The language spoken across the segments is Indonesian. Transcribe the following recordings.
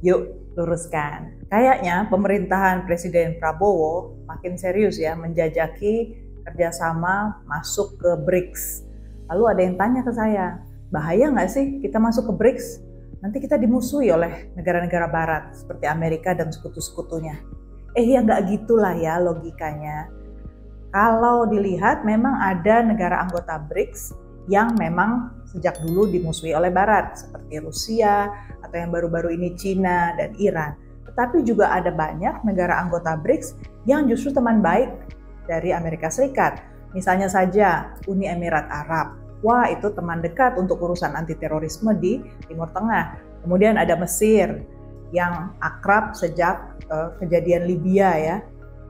Yuk, luruskan. Kayaknya pemerintahan Presiden Prabowo makin serius ya menjajaki kerjasama masuk ke BRICS. Lalu ada yang tanya ke saya, bahaya nggak sih kita masuk ke BRICS? Nanti kita dimusuhi oleh negara-negara barat seperti Amerika dan sekutu-sekutunya. Ya nggak gitulah ya logikanya. Kalau dilihat memang ada negara anggota BRICS yang memang sejak dulu dimusuhi oleh barat seperti Rusia atau yang baru-baru ini Cina dan Iran. Tetapi juga ada banyak negara anggota BRICS yang justru teman baik dari Amerika Serikat. Misalnya saja Uni Emirat Arab. Wah, itu teman dekat untuk urusan anti-terorisme di Timur Tengah. Kemudian ada Mesir yang akrab sejak kejadian Libya ya.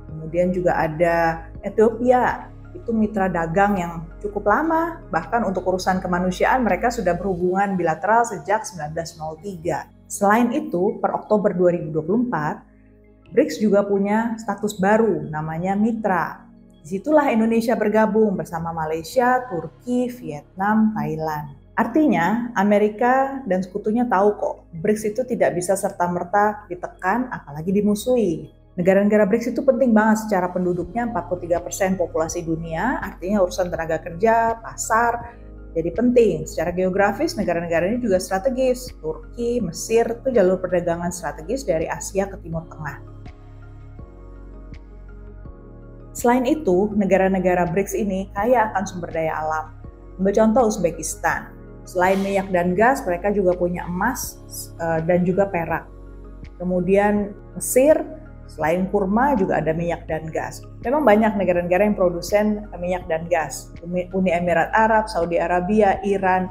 Kemudian juga ada Ethiopia, itu mitra dagang yang cukup lama. Bahkan untuk urusan kemanusiaan mereka sudah berhubungan bilateral sejak 1903. Selain itu, per Oktober 2024, BRICS juga punya status baru namanya mitra. Disitulah Indonesia bergabung bersama Malaysia, Turki, Vietnam, Thailand. Artinya, Amerika dan sekutunya tahu kok, BRICS itu tidak bisa serta-merta ditekan, apalagi dimusuhi. Negara-negara BRICS itu penting banget secara penduduknya, 43% populasi dunia, artinya urusan tenaga kerja, pasar, jadi penting. Secara geografis, negara-negara ini juga strategis. Turki, Mesir, itu jalur perdagangan strategis dari Asia ke Timur Tengah. Selain itu, negara-negara BRICS ini kaya akan sumber daya alam. Ambil contoh Uzbekistan. Selain minyak dan gas, mereka juga punya emas dan juga perak. Kemudian Mesir, selain kurma juga ada minyak dan gas. Memang banyak negara-negara yang produsen minyak dan gas. Uni Emirat Arab, Saudi Arabia, Iran,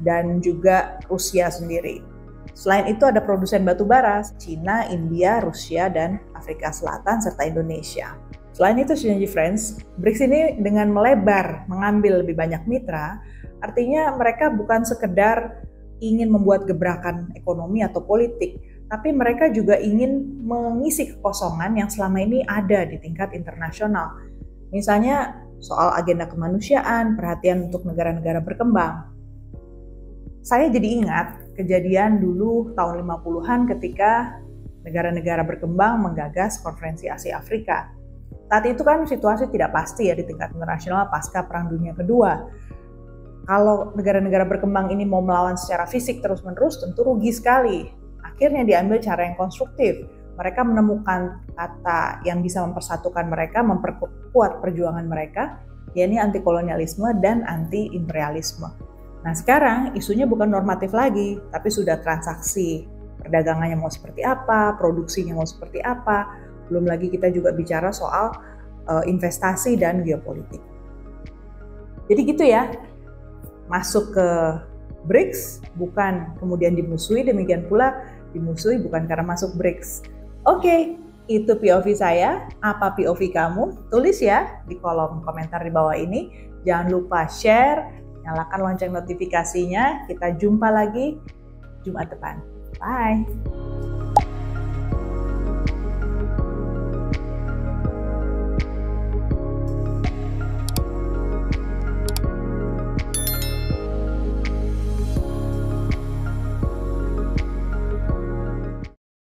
dan juga Rusia sendiri. Selain itu ada produsen batu bara, Cina, India, Rusia, dan Afrika Selatan, serta Indonesia. Selain itu, Synergy Friends, BRICS ini dengan melebar, mengambil lebih banyak mitra, artinya mereka bukan sekedar ingin membuat gebrakan ekonomi atau politik, tapi mereka juga ingin mengisi kekosongan yang selama ini ada di tingkat internasional. Misalnya soal agenda kemanusiaan, perhatian untuk negara-negara berkembang. Saya jadi ingat kejadian dulu tahun 50-an ketika negara-negara berkembang menggagas konferensi Asia Afrika. Saat itu kan situasi tidak pasti ya di tingkat internasional pasca Perang Dunia Kedua. Kalau negara-negara berkembang ini mau melawan secara fisik terus-menerus tentu rugi sekali. Akhirnya diambil cara yang konstruktif. Mereka menemukan kata yang bisa mempersatukan mereka, memperkuat perjuangan mereka, yakni anti-kolonialisme dan anti-imperialisme. Nah sekarang isunya bukan normatif lagi, tapi sudah transaksi. Perdagangannya mau seperti apa, produksinya mau seperti apa, belum lagi kita juga bicara soal investasi dan geopolitik. Jadi gitu ya, masuk ke BRICS bukan kemudian dimusuhi, demikian pula dimusuhi bukan karena masuk BRICS. Oke, itu POV saya. Apa POV kamu? Tulis ya di kolom komentar di bawah ini. Jangan lupa share, nyalakan lonceng notifikasinya. Kita jumpa lagi Jumat depan. Bye!